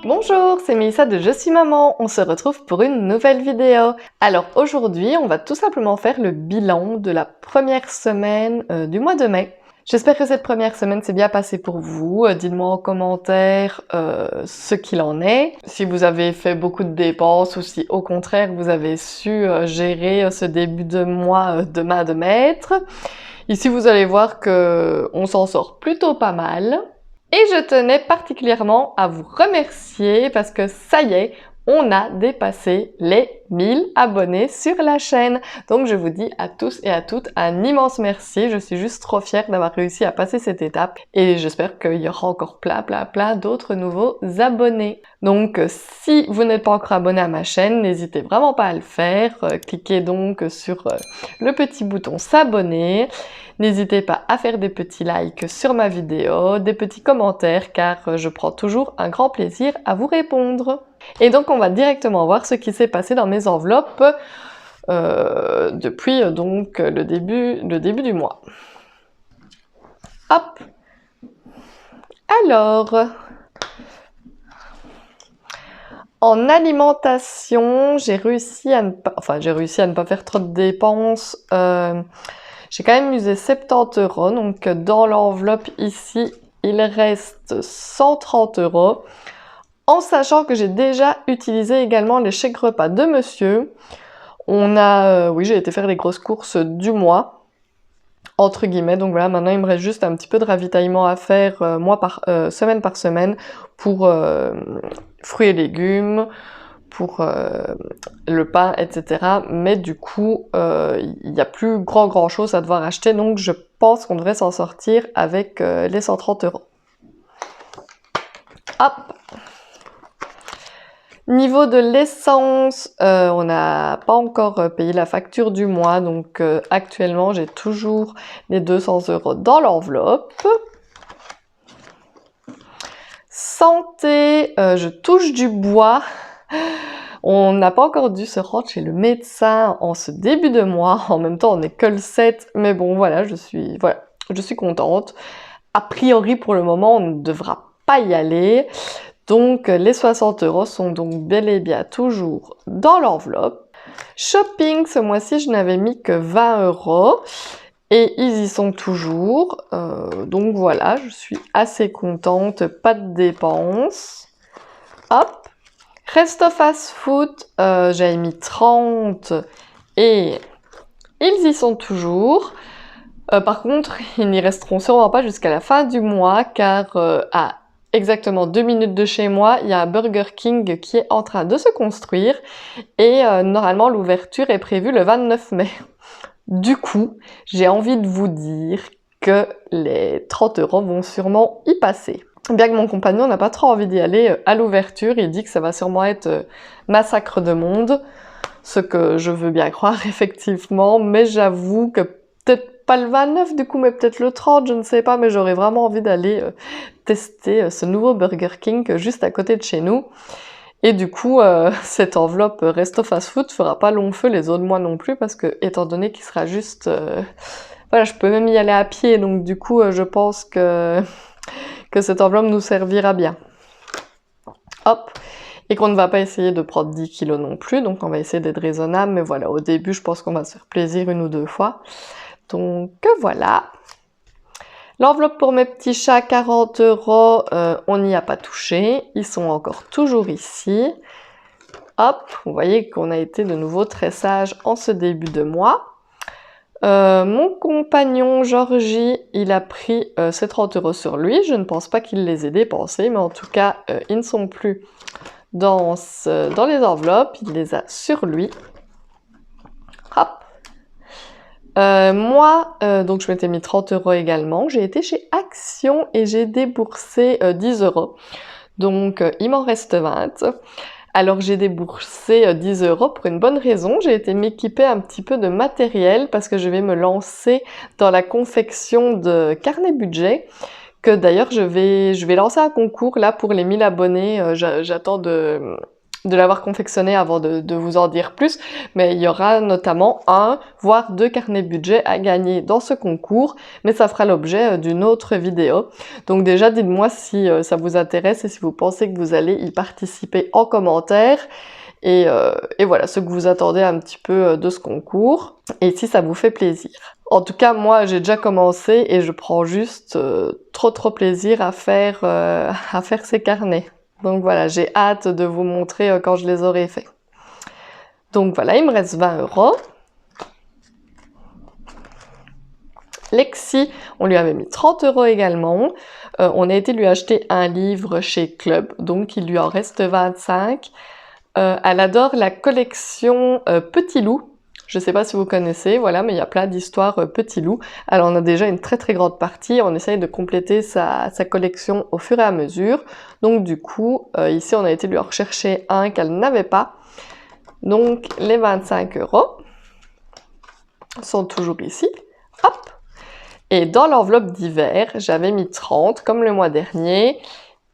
Bonjour, c'est Mélissa de Je suis maman, on se retrouve pour une nouvelle vidéo. Alors aujourd'hui, on va tout simplement faire le bilan de la première semaine du mois de mai. J'espère que cette première semaine s'est bien passée pour vous. Dites-moi en commentaire ce qu'il en est. Si vous avez fait beaucoup de dépenses ou si au contraire vous avez su gérer ce début de mois de main de maître. Ici vous allez voir que on s'en sort plutôt pas mal. Et je tenais particulièrement à vous remercier parce que ça y est, on a dépassé les 1000 abonnés sur la chaîne. Donc je vous dis à tous et à toutes un immense merci. Je suis juste trop fière d'avoir réussi à passer cette étape et j'espère qu'il y aura encore plein d'autres nouveaux abonnés. Donc si vous n'êtes pas encore abonné à ma chaîne, n'hésitez vraiment pas à le faire. Cliquez donc sur le petit bouton s'abonner. N'hésitez pas à faire des petits likes sur ma vidéo, des petits commentaires car je prends toujours un grand plaisir à vous répondre. Et donc on va directement voir ce qui s'est passé dans mes enveloppes depuis donc le début du mois. Hop. Alors, en alimentation, j'ai réussi à ne pas faire trop de dépenses. J'ai quand même usé 70 €, donc dans l'enveloppe ici, il reste 130 €, en sachant que j'ai déjà utilisé également les chèques repas de monsieur. Oui, j'ai été faire les grosses courses du mois, entre guillemets, donc voilà, maintenant il me reste juste un petit peu de ravitaillement à faire semaine par semaine pour fruits et légumes, pour le pain, etc. Mais du coup, il n'y a plus grand chose à devoir acheter, donc je pense qu'on devrait s'en sortir avec les 130 €. Hop. Niveau de l'essence, on n'a pas encore payé la facture du mois, donc actuellement j'ai toujours les 200 € dans l'enveloppe. Santé, je touche du bois. On n'a pas encore dû se rendre chez le médecin en ce début de mois. En même temps, on n'est que le 7, mais bon, voilà, je suis contente. A priori, pour le moment, on ne devra pas y aller. Donc, les 60 € sont donc bel et bien toujours dans l'enveloppe. Shopping, ce mois-ci, je n'avais mis que 20 € et ils y sont toujours. Donc voilà, je suis assez contente, pas de dépenses. Hop. Resto fast food, j'avais mis 30 et ils y sont toujours. Par contre, ils n'y resteront sûrement pas jusqu'à la fin du mois car à exactement 2 minutes de chez moi, il y a un Burger King qui est en train de se construire et normalement l'ouverture est prévue le 29 mai. Du coup, j'ai envie de vous dire que les 30 € vont sûrement y passer. Bien que mon compagnon n'a pas trop envie d'y aller à l'ouverture, il dit que ça va sûrement être massacre de monde, ce que je veux bien croire effectivement, mais j'avoue que peut-être pas le 29 du coup, mais peut-être le 30, je ne sais pas, mais j'aurais vraiment envie d'aller tester ce nouveau Burger King juste à côté de chez nous. Et du coup, cette enveloppe Resto Fast Food fera pas long feu les autres mois non plus, parce que étant donné qu'il sera juste... voilà, je peux même y aller à pied, donc du coup, je pense que cette enveloppe nous servira bien. Hop. Et qu'on ne va pas essayer de prendre 10 kg non plus, donc on va essayer d'être raisonnable, mais voilà, au début, je pense qu'on va se faire plaisir 1 ou 2 fois. Donc voilà. L'enveloppe pour mes petits chats, 40 €, on n'y a pas touché, ils sont encore toujours ici. Hop, vous voyez qu'on a été de nouveau très sage en ce début de mois. Mon compagnon Georgie, il a pris ses 30 € sur lui. Je ne pense pas qu'il les ait dépensés, mais en tout cas, ils ne sont plus dans les enveloppes. Il les a sur lui. Hop. Moi, donc je m'étais mis 30 € également. J'ai été chez Action et j'ai déboursé 10 €. Donc, il m'en reste 20. Alors j'ai déboursé 10 € pour une bonne raison, j'ai été m'équiper un petit peu de matériel parce que je vais me lancer dans la confection de carnets budget, que d'ailleurs je vais lancer un concours là pour les 1000 abonnés, j'attends de l'avoir confectionné avant de vous en dire plus, mais il y aura notamment 1, voire 2 carnets budget à gagner dans ce concours, mais ça fera l'objet d'une autre vidéo. Donc déjà, dites-moi si ça vous intéresse et si vous pensez que vous allez y participer en commentaire. Et voilà, ce que vous attendez un petit peu de ce concours, et si ça vous fait plaisir. En tout cas, moi, j'ai déjà commencé et je prends juste trop plaisir à faire ces carnets. Donc voilà, j'ai hâte de vous montrer quand je les aurai faits. Donc voilà, il me reste 20 €. Lexi, on lui avait mis 30 € également. On a été lui acheter un livre chez Club, donc il lui en reste 25. Elle adore la collection Petit Loup. Je ne sais pas si vous connaissez, voilà, mais il y a plein d'histoires Petit Loup. Alors on a déjà une très grande partie, on essaye de compléter sa collection au fur et à mesure. Donc du coup, ici on a été lui en rechercher un qu'elle n'avait pas. Donc les 25 € sont toujours ici. Hop! Et dans l'enveloppe d'hiver, j'avais mis 30 comme le mois dernier.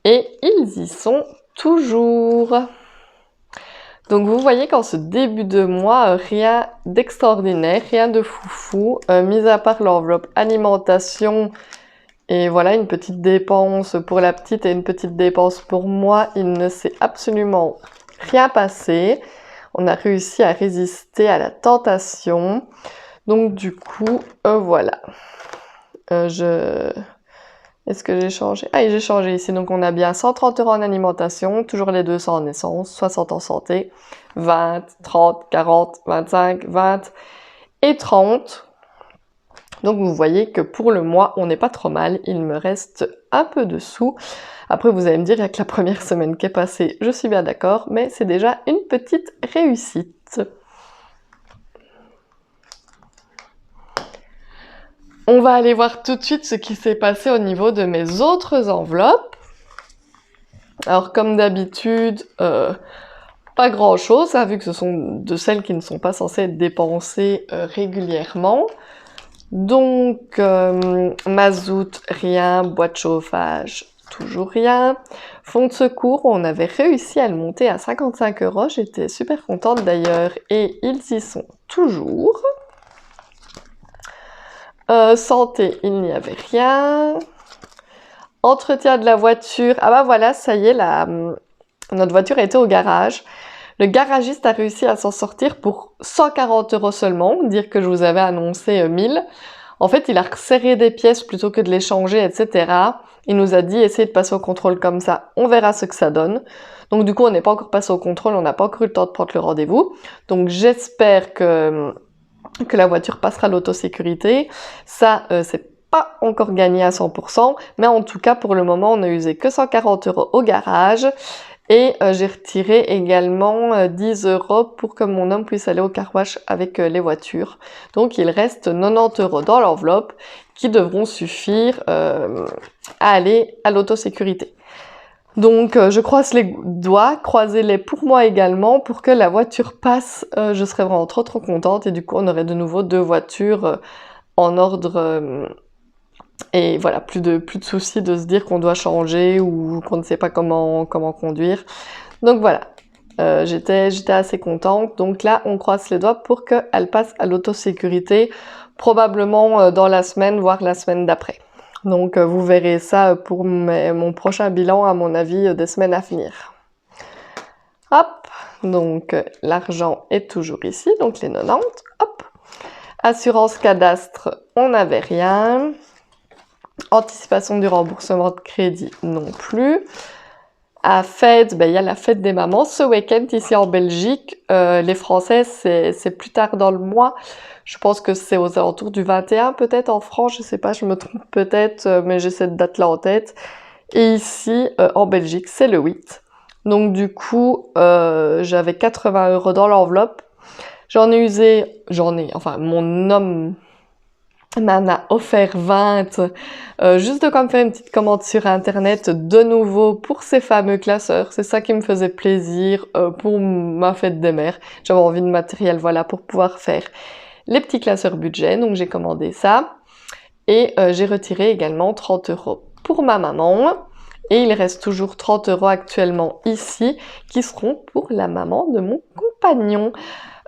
Et ils y sont toujours. Donc vous voyez qu'en ce début de mois, rien d'extraordinaire, rien de foufou, mis à part l'enveloppe alimentation et voilà une petite dépense pour la petite et une petite dépense pour moi, il ne s'est absolument rien passé. On a réussi à résister à la tentation. Donc du coup, voilà. Est-ce que j'ai changé? Ah, j'ai changé ici. Donc, on a bien 130 € en alimentation, toujours les 200 en essence, 60 en santé, 20, 30, 40, 25, 20 et 30. Donc, vous voyez que pour le mois, on n'est pas trop mal. Il me reste un peu de sous. Après, vous allez me dire, il n'y a que la première semaine qui est passée. Je suis bien d'accord, mais c'est déjà une petite réussite. On va aller voir tout de suite ce qui s'est passé au niveau de mes autres enveloppes. Alors comme d'habitude, pas grand chose, hein, vu que ce sont de celles qui ne sont pas censées être dépensées régulièrement. Donc mazout, rien, boîte chauffage, toujours rien. Fonds de secours, on avait réussi à le monter à 55 €, j'étais super contente d'ailleurs, et ils y sont toujours. Santé, il n'y avait rien. Entretien de la voiture, ah bah voilà, ça y est, notre voiture était au garage. Le garagiste a réussi à s'en sortir pour 140 € seulement, dire que je vous avais annoncé 1000. En fait, il a resserré des pièces plutôt que de les changer, etc. Il nous a dit, essayez de passer au contrôle comme ça, on verra ce que ça donne. Donc du coup, on n'est pas encore passé au contrôle, on n'a pas encore eu le temps de prendre le rendez-vous. Donc j'espère que la voiture passera l'autosécurité. Ça, c'est pas encore gagné à 100%, mais en tout cas, pour le moment, on n'a usé que 140 € au garage. Et j'ai retiré également 10 € pour que mon homme puisse aller au car wash avec les voitures. Donc il reste 90 € dans l'enveloppe qui devront suffire à aller à l'autosécurité. Donc je croise les doigts, croisez-les pour moi également, pour que la voiture passe. Je serais vraiment trop contente et du coup on aurait de nouveau 2 voitures en ordre et voilà, plus de soucis de se dire qu'on doit changer ou qu'on ne sait pas comment conduire. Donc voilà, j'étais assez contente. Donc là on croise les doigts pour qu'elle passe à l'autosécurité, probablement dans la semaine, voire la semaine d'après. Donc vous verrez ça pour mon prochain bilan, à mon avis, des semaines à venir. Hop, donc l'argent est toujours ici, donc les 90, hop. Assurance cadastre, on n'avait rien. Anticipation du remboursement de crédit, non plus. À fête, ben, y a la fête des mamans ce week-end ici en Belgique. Les Français, c'est plus tard dans le mois. Je pense que c'est aux alentours du 21 peut-être en France, je sais pas, je me trompe peut-être, mais j'ai cette date-là en tête. Et ici, en Belgique, c'est le 8. Donc du coup, j'avais 80 € dans l'enveloppe. Enfin mon homme m'en a offert 20, juste de comme faire une petite commande sur internet de nouveau pour ces fameux classeurs. C'est ça qui me faisait plaisir pour ma fête des mères. J'avais envie de matériel, voilà, pour pouvoir faire les petits classeurs budget, donc j'ai commandé ça. Et j'ai retiré également 30 € pour ma maman. Et il reste toujours 30 € actuellement ici, qui seront pour la maman de mon compagnon.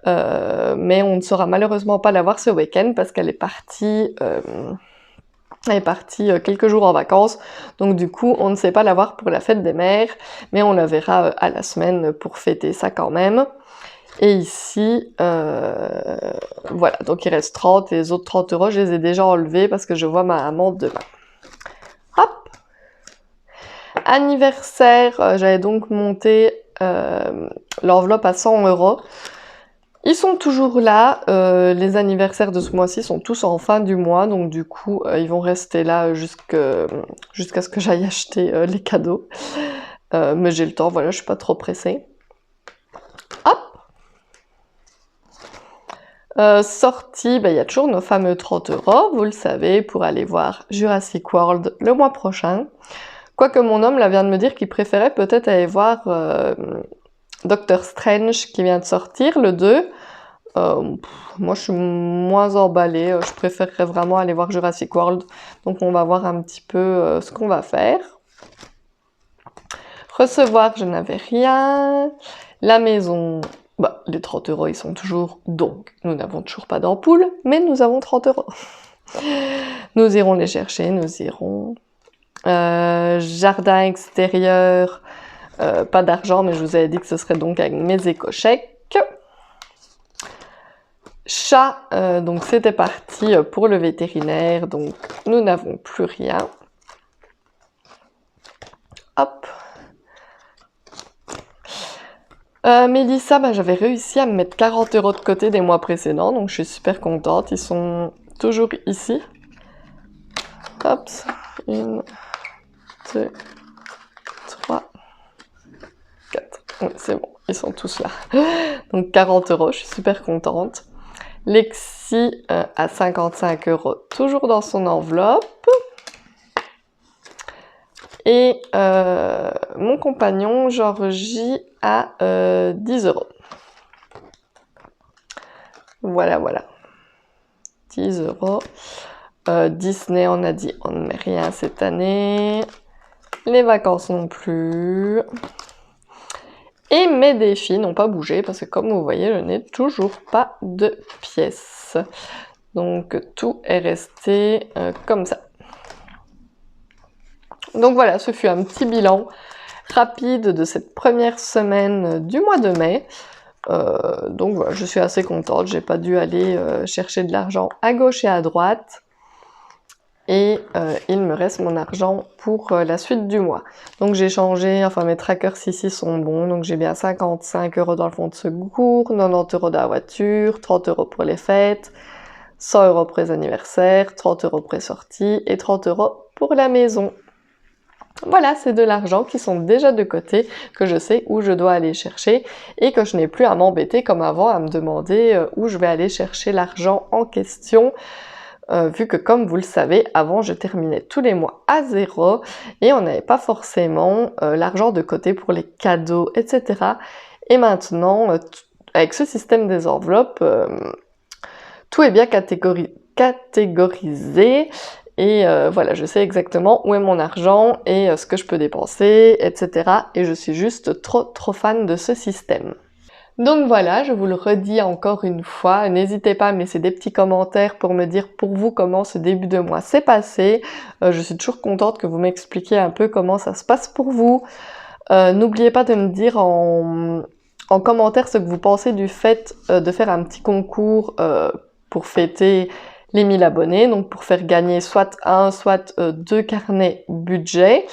Mais on ne saura malheureusement pas la voir ce week-end parce qu'elle est partie... quelques jours en vacances, donc du coup on ne sait pas la voir pour la fête des mères, mais on la verra à la semaine pour fêter ça quand même. Et ici, voilà, donc il reste 30, et les autres 30 € je les ai déjà enlevés parce que je vois ma maman demain. Hop! Anniversaire, j'avais donc monté l'enveloppe à 100 €. Ils sont toujours là, les anniversaires de ce mois-ci sont tous en fin du mois, donc du coup ils vont rester là jusqu'à ce que j'aille acheter les cadeaux. Mais j'ai le temps, voilà, je suis pas trop pressée. Hop! Sortie, il y a toujours nos fameux 30 €, vous le savez, pour aller voir Jurassic World le mois prochain. Quoique mon homme là vient de me dire qu'il préférait peut-être aller voir Doctor Strange qui vient de sortir, le 2. Moi je suis moins emballée, je préférerais vraiment aller voir Jurassic World, donc on va voir un petit peu ce qu'on va faire. Recevoir, je n'avais rien. La maison, les 30 € ils sont toujours, donc nous n'avons toujours pas d'ampoule, mais nous avons 30 €. Nous irons les chercher, nous irons. Jardin extérieur, pas d'argent, mais je vous avais dit que ce serait donc avec mes éco-chèques. Chat, donc c'était parti pour le vétérinaire, donc nous n'avons plus rien. Hop. Mélissa, j'avais réussi à me mettre 40 € de côté des mois précédents, donc je suis super contente. Ils sont toujours ici. Hop, 1, 2, 3, 4. Oui, c'est bon, ils sont tous là. Donc 40 €, je suis super contente. Lexi à 55 €, toujours dans son enveloppe. Et mon compagnon, Georgie, à 10 €. Voilà, voilà. 10 €. Disney, on a dit, on ne met rien cette année. Les vacances non plus. Et mes défis n'ont pas bougé parce que comme vous voyez, je n'ai toujours pas de pièces. Donc tout est resté comme ça. Donc voilà, ce fut un petit bilan rapide de cette première semaine du mois de mai. Donc voilà, je suis assez contente, j'ai pas dû aller chercher de l'argent à gauche et à droite. Et il me reste mon argent pour la suite du mois. Donc j'ai changé, enfin mes trackers ici sont bons, donc j'ai bien 55 € dans le fonds de secours, 90 € dans la voiture, 30 € pour les fêtes, 100 € pour les anniversaires, 30 € pour les sorties et 30 € pour la maison. Voilà, c'est de l'argent qui sont déjà de côté, que je sais où je dois aller chercher et que je n'ai plus à m'embêter comme avant à me demander où je vais aller chercher l'argent en question. Vu que comme vous le savez, avant je terminais tous les mois à 0 et on n'avait pas forcément l'argent de côté pour les cadeaux, etc. Et maintenant, avec ce système des enveloppes, tout est bien catégorisé et voilà, je sais exactement où est mon argent et ce que je peux dépenser, etc. Et je suis juste trop fan de ce système. Donc voilà, je vous le redis encore une fois, n'hésitez pas à me laisser des petits commentaires pour me dire pour vous comment ce début de mois s'est passé. Je suis toujours contente que vous m'expliquiez un peu comment ça se passe pour vous. N'oubliez pas de me dire en commentaire ce que vous pensez du fait de faire un petit concours pour fêter les 1000 abonnés, donc pour faire gagner soit un, soit deux carnets budget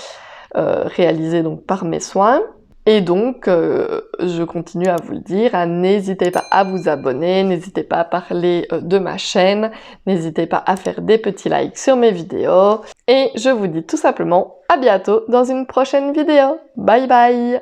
réalisés donc par mes soins. Et donc, je continue à vous le dire, n'hésitez pas à vous abonner, n'hésitez pas à parler de ma chaîne, n'hésitez pas à faire des petits likes sur mes vidéos. Et je vous dis tout simplement à bientôt dans une prochaine vidéo. Bye bye!